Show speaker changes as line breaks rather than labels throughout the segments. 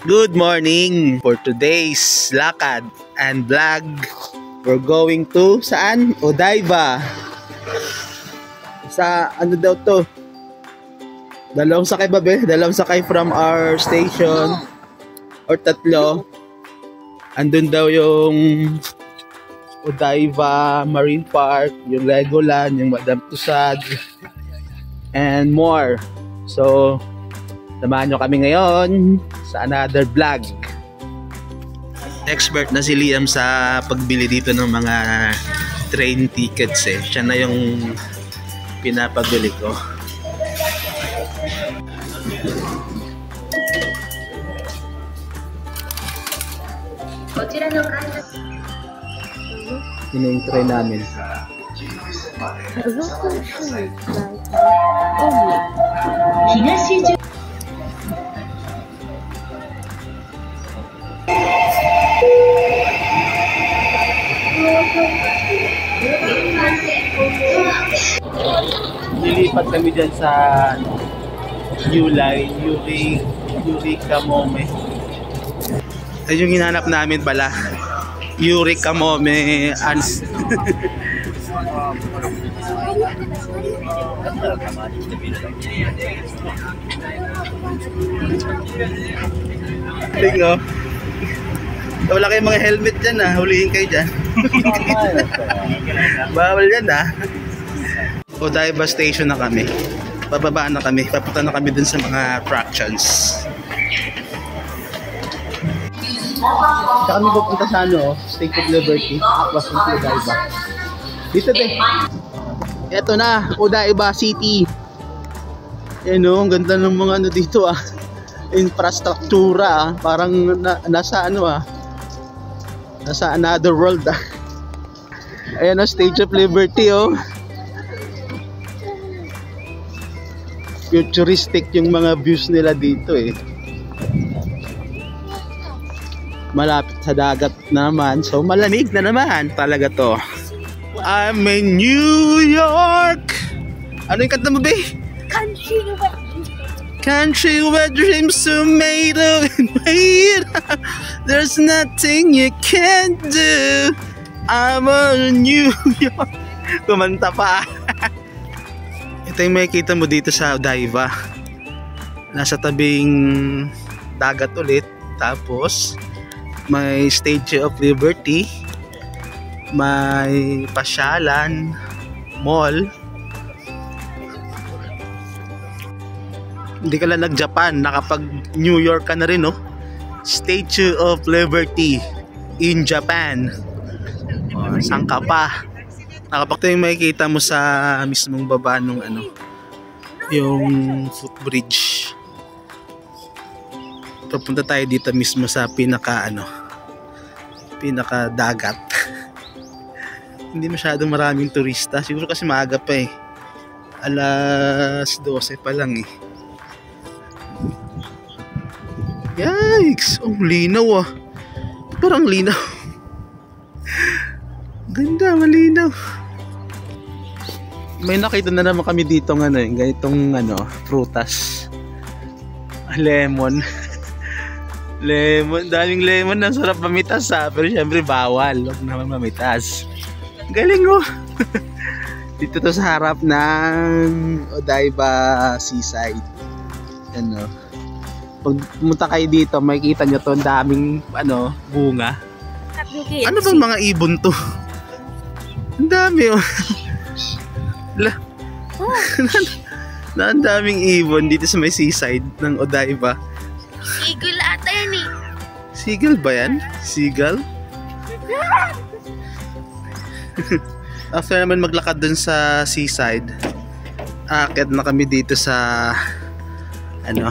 Good morning! For today's lakad and vlog, we're going to saan? Odaiba. Sa ano daw to? Dalawang sakay ba be? Dalawang sakay from our station or tatlo. Andun daw yung Odaiba Marine Park, yung Legoland, yung Madame Tussauds, and more. So, samahan nyo kami ngayon sa another vlog. Expert na si Liam sa pagbili dito ng mga train tickets eh. Siya na yung pinapabili ko. Yun yung train namin. Lilipat kami dyan sa New Line, Eureka Mome. Ay yung hinanap namin pala, Eureka Mome. Tingo. Wala kayong mga helmet dyan ha, hulihin kayo dyan. Bawal yan ha. Odaiba station na kami. Bababa na kami, papunta na kami dun sa mga attractions. Saka kami pupunta sa ano, State of Liberty, Aquas ng Odaiba. Dito din. Eto na, Odaiba City. Yan o, ang ganda ng mga ano dito ah. Infrastruktura ah. Parang nasa ano ah. Nasa another world ah. Ayan o, State of Liberty oh. Futuristic yung mga views nila dito eh. Malapit sa dagat naman, so malamig na naman talaga to. I'm in New York. Ano yung kanta mo ba? Country where dreams are made of and made of. There's nothing you can't do. I'm in New York. Kumanta pa. Ito yung makikita mo dito sa Odaiba. Nasa tabing dagat ulit. Tapos may Statue of Liberty, may pasyalan, mall. Hindi ka lang nag-Japan, nakapag New York ka na rin, no? Statue of Liberty in Japan. Oh, saan ka pa? Nakapag ito yung makikita mo sa mismong baba nung ano, yung footbridge. Papunta tayo dito mismo sa pinaka dagat. Hindi masyadong maraming turista, siguro kasi maaga pa eh, alas 12 pa lang eh. Yikes, ang linaw ah, parang linaw. Ganda, malinaw. May nakita na naman kami dito ng ano, ganitong ano, prutas, lemon. Lemon, daming lemon, ang sarap mamitas ha, pero syempre bawal, huwag naman mamitas. Galing mo. Dito to sa harap ng Odaiba Seaside. Ano, pag pumunta kayo dito, makikita nyo to, ang daming ano, bunga. Ano bang mga ibon to? Ang dami oh. Ang daming ibon dito sa may seaside ng Odaiba.
Seagull ata yan eh.
Seagull ba yan? Seagull? After naman maglakad dun sa seaside, aakyat na kami dito sa ano,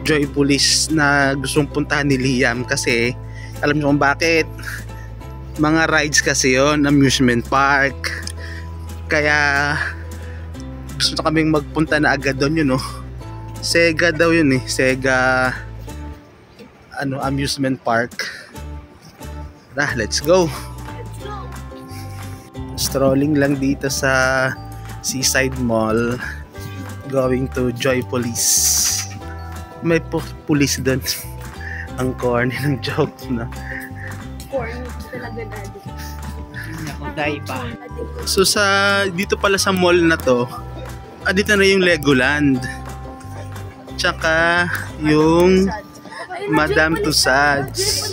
Joypolis na gustong puntahan ni Liam kasi alam niyo kung bakit. Mga rides kasi yon, amusement park. Kaya gusto na kaming magpunta na agad doon yun oh. Sega daw yun eh, Sega ano, amusement park. Let's go. Strolling lang dito sa Seaside Mall, going to Joypolis. May police doon. Ang corny ng jokes na.
Corny talaga, daddy.
Odaiba.
So dito pala sa mall na to, dito na yung Legoland. Tsaka yung Madame Tussauds.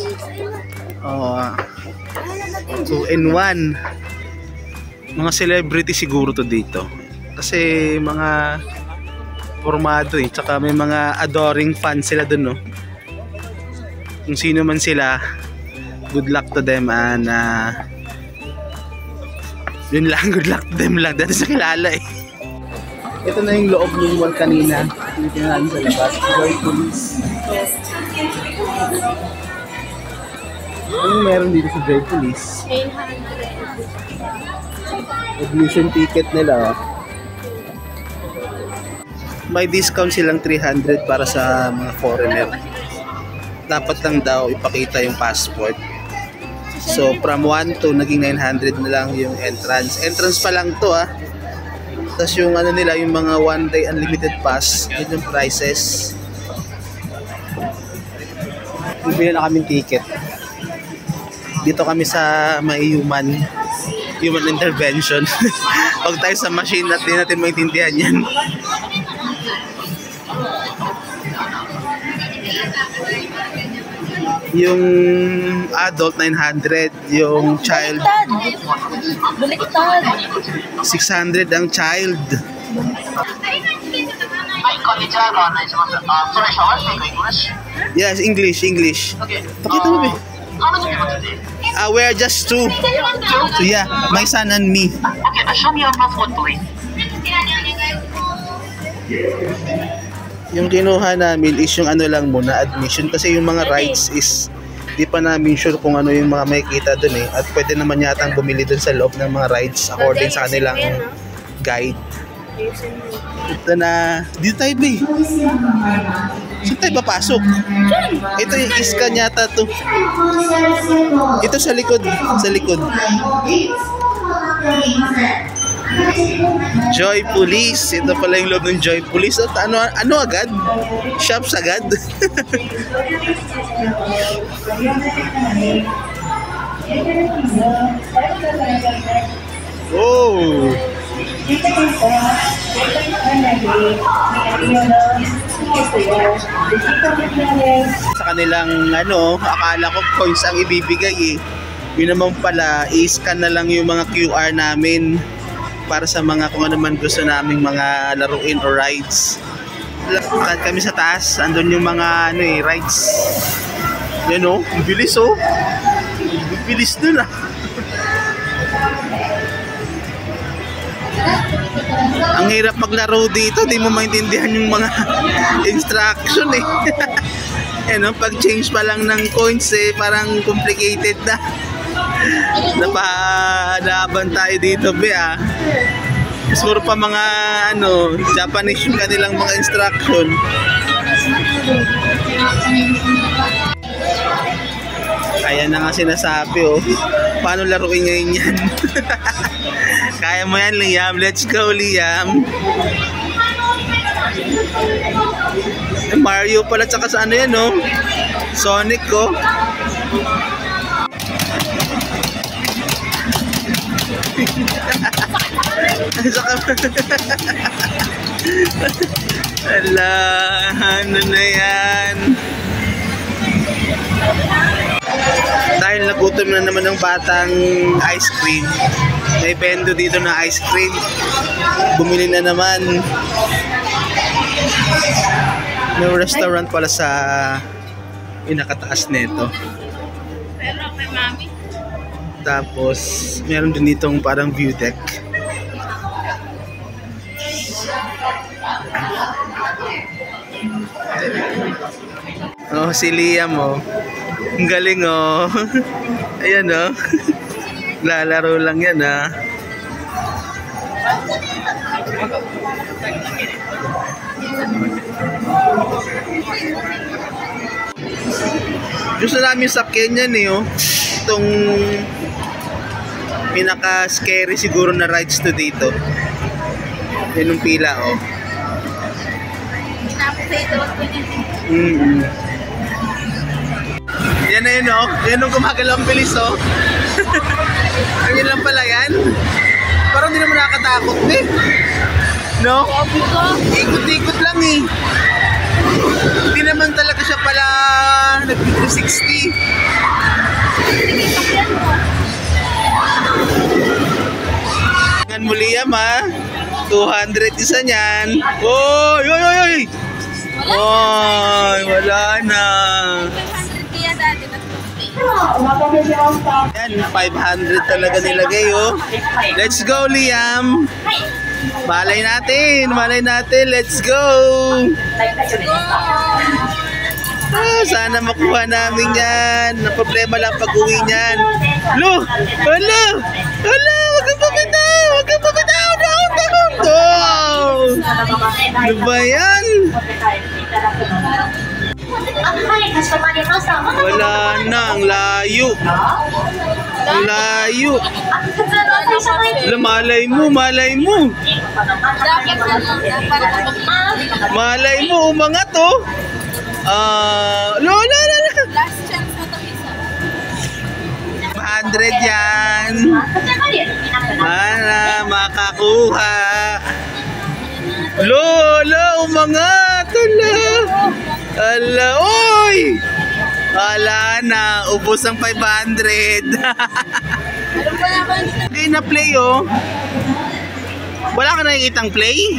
2 in 1. Mga celebrity siguro to dito. Kasi mga formado tsaka may mga adoring fans sila dun, no? Kung sino man sila, good luck to them, yun lang, good luck to them lang dahil sa kilala Ito na yung loob ng mall kanina. Dito na sa labas. Joy Police. Anong meron dito sa Joy Police?
800.
Admission ticket nila. May discount silang 300 para sa mga foreigner. Dapat lang daw ipakita yung passport. So from 1 to naging 900 na lang yung entrance. Entrance pa lang to Tapos yung nila, yung mga 1 day unlimited pass, yun yung prices. Bibili na kaming ticket. Dito kami sa may human intervention. Huwag tayo sa machine at di natin maintindihan yan. Yung adult 900, yung child
Baliktad.
600 ang child. Yes, English. Pakita mo ba? We are just 2. So yeah, my son and me.
Okay, show me your passport, please.
Yung kinuha namin is yung lang muna, admission, kasi yung mga rides is di pa namin sure kung ano yung mga makikita dun at pwede naman yatang bumili dun sa loob ng mga rides according sa kanilang guide. Ito na, dito tayo ba saan tayo papasok? Ito yung iskan yata to. Ito sa likod. Joy Police. Ito pala yung loob ng Joy Police. At ano agad? Shops agad? Oh! Sa kanilang akala ko coins ang ibibigay Yun naman pala, i-scan na lang yung mga QR namin para sa mga kung ano man gusto naming mga laruin or rides. Lakad kami sa taas, andun yung mga rides. Yan bilis bilis dun Ang hirap maglaro dito, di mo maintindihan yung mga instruction pag change pa lang ng coins parang complicated na. Napahanaban tayo dito Siguro pa mga Japanese yung kanilang mga instruction. Kaya na nga sinasabi paano laruin ngayon yan. Kaya mo yan, Liam. Let's go, Liam. Mario pala, tsaka sa yan Sonic Ala, ano na yan? Dahil nagutom na naman ng batang ice cream, may bendo dito na ice cream. Bumili na naman. May restaurant pala sa pinakataas nito.
Pero kay mami.
Tapos meron din ditong parang view deck. Si Liam ang galing ayan lalaro lang yan gusto namin sakyan yan itong pinaka scary siguro na rides to dito. Yan yung pila
Tapos ito,
Yan na yun, oh. Yan yung gumagalaw ang bilis, oh. Ayun lang pala yan. Parang hindi naman nakakatakot, eh. No? Ikot-ikot lang, eh. Hindi naman talaga siya pala nag-360. Tingnan mo, Liam, ha? 200 isa niyan. Oy, oy, oy, oy! Oy, wala na.
500 kaya dati na 50.
Yan, 500 talaga nilagay, oh. Let's go, Liam. Malay natin, let's go. Sana makuha namin yan. Ang problema lang pag-uwi niyan. Lo, hala, wag kang pabitaw, ano ba yan? Wala na, ang layo. Malay mo. Malay mo, umangat, oh.
Last chance mo itong isa.
100 yan. Para makakuha. Lola, umangat. Ala, oy! Wala na, ubos ang 500.
Alam ko naman.
Okay na play, oh. Wala ka nakikitang play?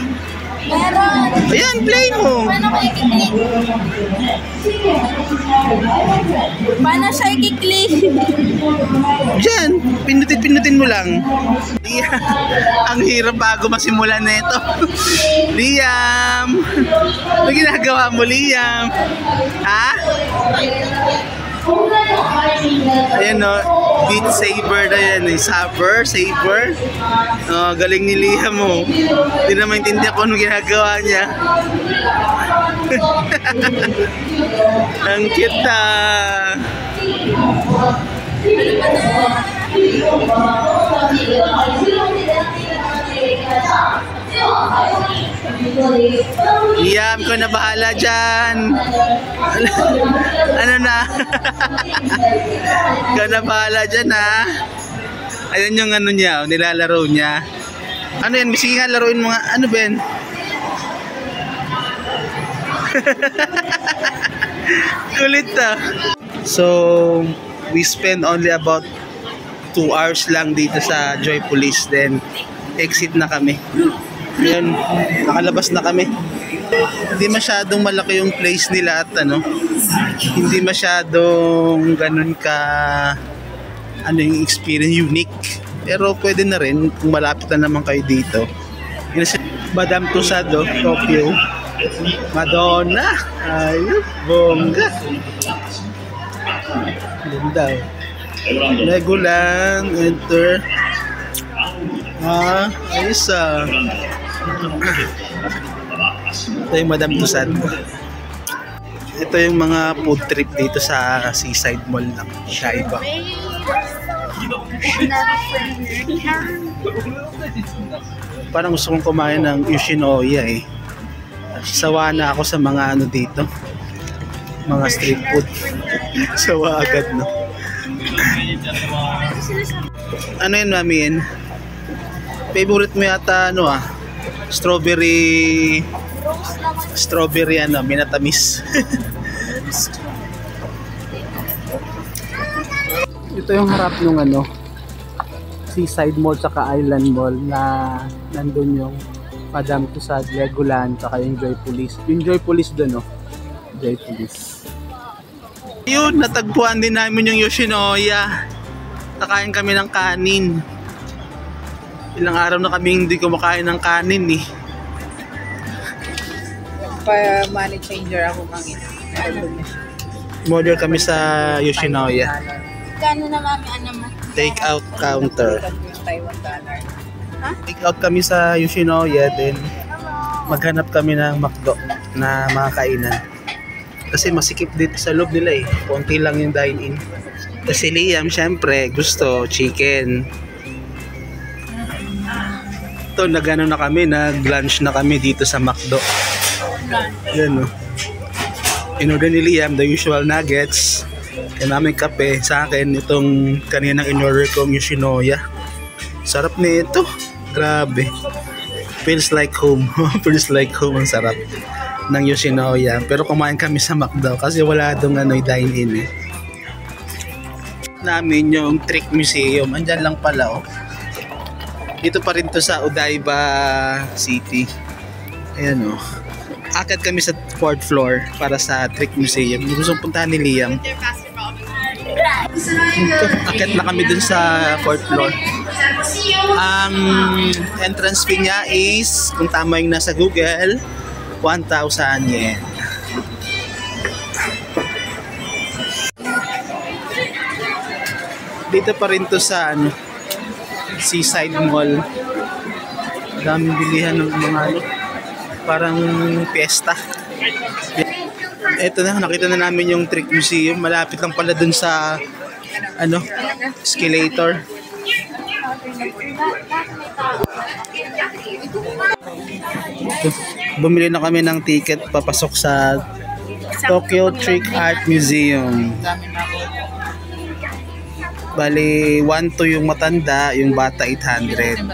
Meron.
Ayan, play mo.
Paano ko i-click? Paano siya i-click?
Diyan, pinutin mo lang. Ang hirap bago masimulan na ito. Liam! Ano ginagawa mo, Liam? Ha? Ayan, no, Beat Saber na yan, Saber. Oh, galing ni Liam, mo. Hindi na maintindihan kung ano ginagawa niya. Ang cute na. Liam, ko na bahala dyan. Ano na? Ikaw na bahala dyan, ha? Ayun yung ano niya, nilalaro niya. Ano yan? Sige nga, laruin mo nga. Ano, Ben? Kulit, ah. So, we spend only about 2 hours lang dito sa Joypolis. Then, exit na kami. Yun, nakalabas na kami. Hindi masyadong malaki yung place nila at ano, hindi masyadong ganun ka yung experience, unique. Pero pwede na rin kung malapit na naman kayo dito. Yun si Madame Tussauds, Tokyo. Madonna. Ayun, bongga. Ganda. Lego lang, enter. Ayos, ito yung Madame Tussauds. Ito yung mga food trip dito sa Seaside Mall ng Shaiba. Parang gusto kong kumain ng Yoshinoya, eh. Sawa na ako sa mga ano dito, mga street food. Sawa agad, no? Ano yan, Mami? Yan? Favorite mo yata, ano, strawberry ano, minatamis. Ito yung harap ng ano, Seaside Mall saka Island Mall na nandun yung Madame Tussauds, Legoland, saka yung Joypolis. Yung Joypolis doon, no? Joypolis. Yun, natagpuan din namin yung Yoshinoya. Nakain kami ng kanin. Ilang araw na kami hindi kumakain ng kanin, eh.
Pa money changer ako mangin.
Order kami sa Yoshinoya.
Kano na mami, ano naman?
Take out counter.
Taiwan dollar.
Take out kami sa Yoshinoya, then maghanap kami ng McDo na mga kainan. Kasi masikip dito sa loob nila, eh. Konti lang yung dine-in. Kasi Liam, syempre, gusto chicken. Ito, nag-ano na kami, nag-lunch na kami dito sa McDo. Yan, no. In-order ni Liam, the usual nuggets. Kaya namin kape. Sa akin, itong kaninang in-order kong Yoshinoya. Sarap nito. Grabe. Feels like home. Feels like home. Ang sarap ng Yoshinoya. Pero kumain kami sa McDo kasi wala dong dine-in eh. Namin yung Trick Museum. Andyan lang pala oh. Dito pa rin to sa Odaiba City. Ayan oh. Akad kami sa 4th floor para sa Trick Museum. Gusto puntahan ni Liam. Akad na kami dun sa 4th floor. Ang entrance fee niya is, kung tama yung nasa Google, 1,000 yen. Dito pa rin to sa Seaside Mall. Daming bilihan ng mga parang piyesta. Ito na, nakita na namin yung Trick Museum. Malapit lang pala dun sa escalator. Bumili na kami ng ticket papasok sa Tokyo Trick Art Museum. Bali, 1 to yung matanda, yung bata 800.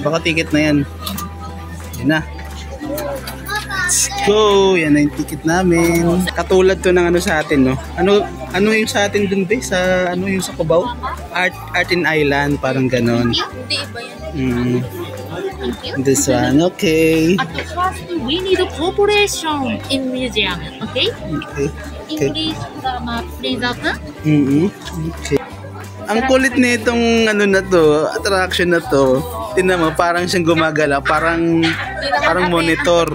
Baka ticket na yan. Yan na. Let's go! Yan na yung ticket namin. Katulad to ng sa atin, no? Ano yung sa atin dun, be? Sa, yung sa Cubao? Art in Island, parang ganon.
Hindi iba yan.
This one, okay.
At first, we need cooperation in museum, okay?
Okay.
English grammar, please open.
Okay. Ang kulit nitong na to, attraction na to. Tingnan mo, parang siyang gumagala, parang monitor.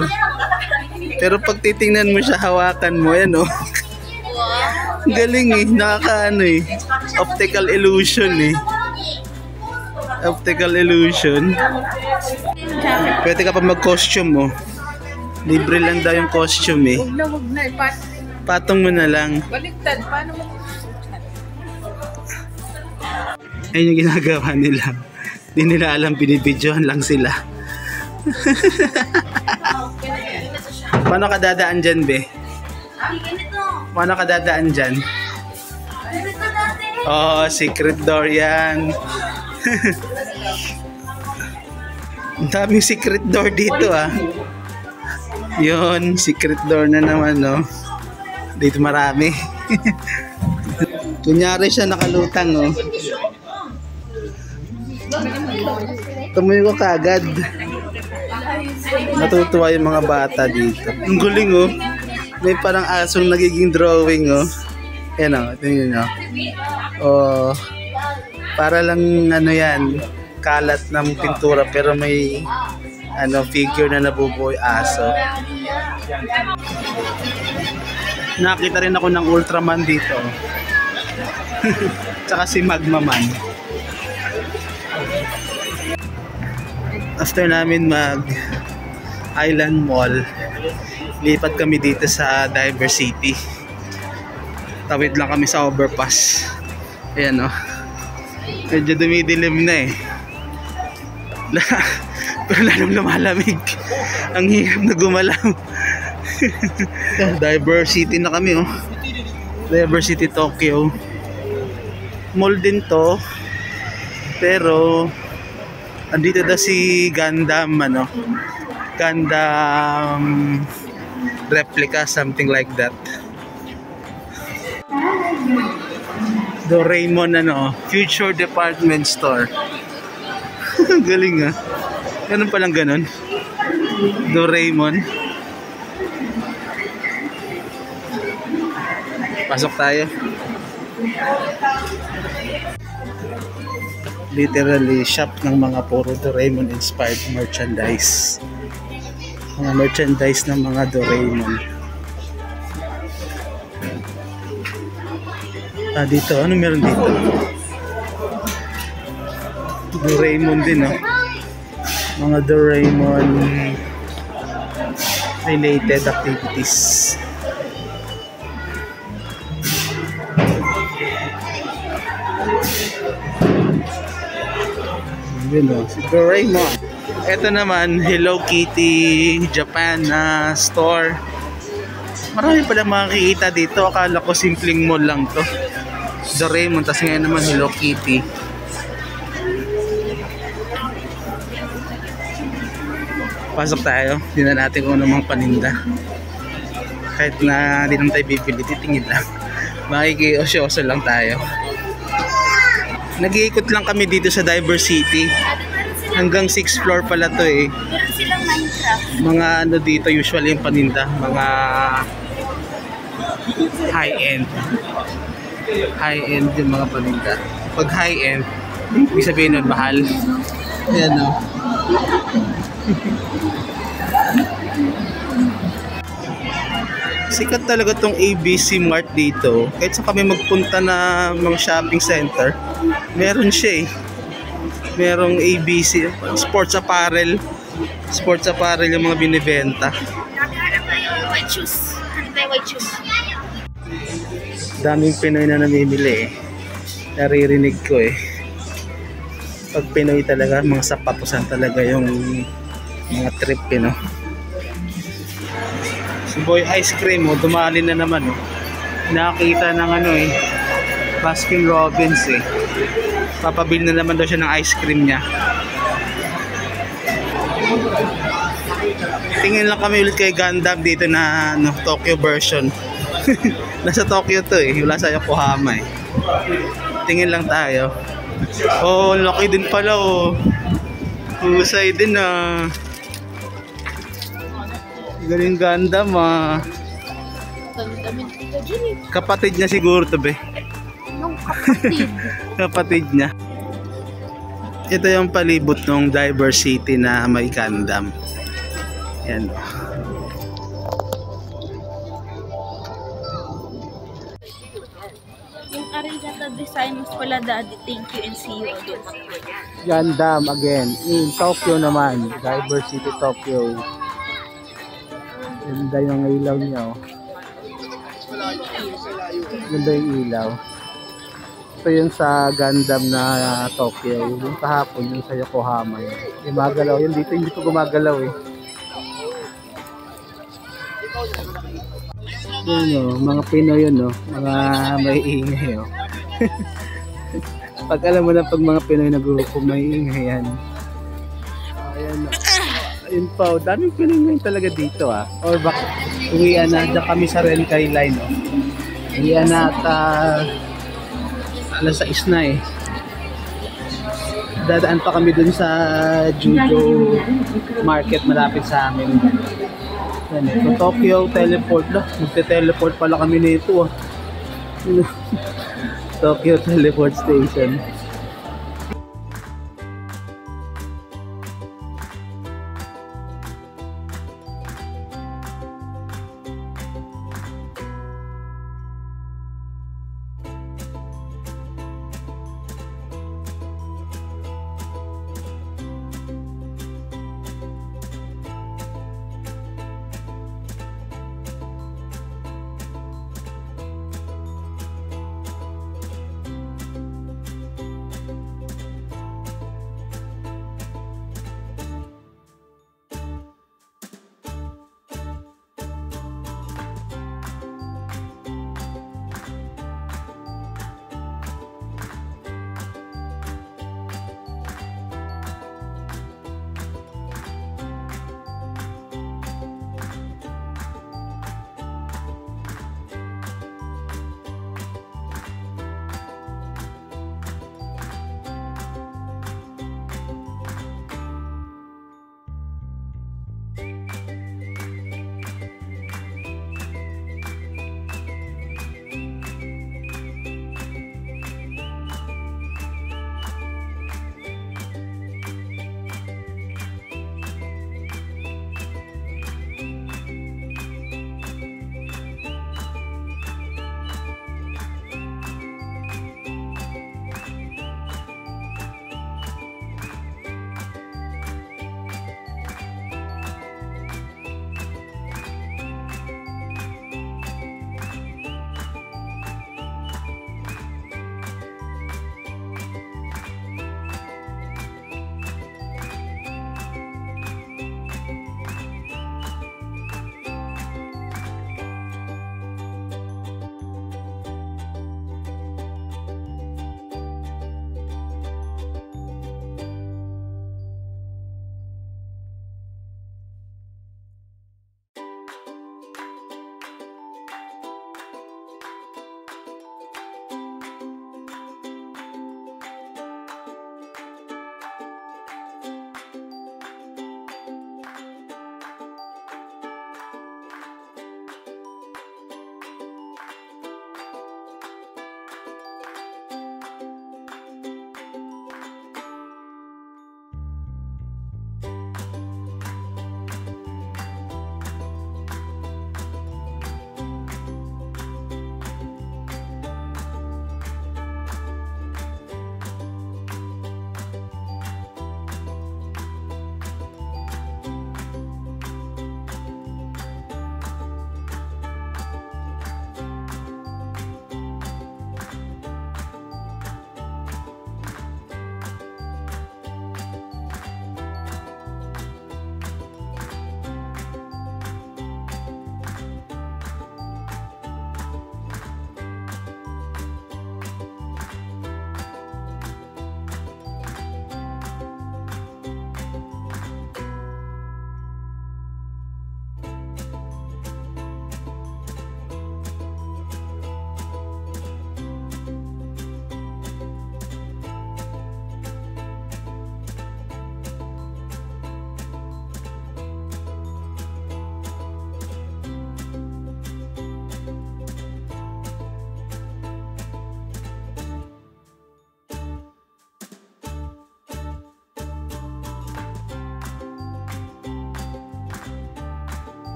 Pero pag titingnan mo siya, hawakan mo, yan oh. Galing eh, optical illusion eh. Optical illusion. Pwede ka pa mag-costume mo. Libre lang daw yung costume eh.
Huwag na.
Patong mo na lang.
Baliktad. Paano mo?
Ayun yung ginagawa nila. Hindi nila alam, binibidyohan lang sila. Paano ka dadaan dyan, be? Paano ka dadaan dyan? Oh, secret door yan. Ang daming secret door dito ah. Yun, secret door na naman no. Dito marami. Kunyari siya nakalutang oh. Tumuyo ko kagad. Natutuwa yung mga bata dito. Ang guling oh. May parang asong nagiging drawing oh. Ayan oh, tingnan nyo. Oh, para lang yan, kalat ng pintura pero may figure na nabubuo aso. Nakita rin ako ng Ultraman dito. Tsaka si Magma Man. After namin mag Island Mall, lipat kami dito sa Diversity. Tawid lang kami sa overpass. Ayan o. Medyo dumidilim na eh. Pero lalong lumalamig. Ang hirap na gumalaw. Diversity na kami oh. Diversity Tokyo. Mall din to. Pero andito na si Gundam Gundam replica, something like that. Doraemon Future Department Store. Galing ah. Ganun palang ganun. Doraemon. Pasok tayo. Literally shop ng mga puro Doraemon inspired merchandise. Mga merchandise ng mga Doraemon. Dito, ano meron dito? Doraemon din mga Doraemon related activities. Yun si Doraemon. Ito naman, Hello Kitty Japan na store. Marami pala makikita dito. Akala ko simpleng mall lang to. Doraemon, tas ngayon naman Hello Kitty. Pasok tayo. Tingnan natin kung ano mga paninda. Kahit na di naman tayo bibili, titingin lang. Makikiyosyoso lang tayo. Nag-iikot lang kami dito sa Diversity. Hanggang 6th floor pala to eh.
Meron silang Minecraft.
Mga ano dito usually yung paninda. Mga high-end. High-end yung mga paninda. Pag high-end, ibig sabihin nun mahal. Ayan o. Sikat talaga tong ABC Mart dito. Kahit sa kami magpunta na mga shopping center, meron siya eh. Merong ABC, sports apparel. Sports apparel yung mga binibenta.
Nakahanap tayo white shoes. Hanap tayo white shoes.
Daming Pinoy na namimili eh. Naririnig ko eh. Pag Pinoy talaga, mga sapatosan talaga yung mga trip eh, no? Si Boy Ice Cream, oh, dumali na naman, oh. Nakakita ng ano eh, Baskin Robbins eh. Papabili na naman daw siya ng ice cream niya. Tingin lang kami ulit kay Gundam dito na no, Tokyo version. Nasa Tokyo to eh, wala sa Yokohama eh. Tingin lang tayo. Oh, laki din pala oh. Husay din ah. Galing Gundam ah. Kapatid niya siguro to be.
Anong kapatid?
Kapatid niya. Ito yung palibot ng Diversity na may Gundam. Yan.
Yung Arigata design mas pala daddy. Thank you and see you again.
Gundam again. In Tokyo naman. Diversity Tokyo. Ganda yung ilaw niya oh. Ganda yung ilaw. Ito yung sa Gundam na Tokyo. Yung kahapon yung sa Yokohama yun. Gumagalaw yun dito. Hindi ko gumagalaw eh. Yun o. Mga Pinoy yun o. Mga may ingay o. Pag alam mo na pag mga Pinoy nag-uupo may ingay yan. Ayan o. Ayun pa o. Daming Pinoy ngayon talaga dito ah. Or baka uwian na. Diyan kami sa Renkay line o. Uwian na at alas 6 na eh. Dadaan pa kami dun sa Judo Market malapit sa amin. Yan eh. So, Tokyo Teleport na. Magte-teleport pala kami nito ah. Tokyo Teleport Station.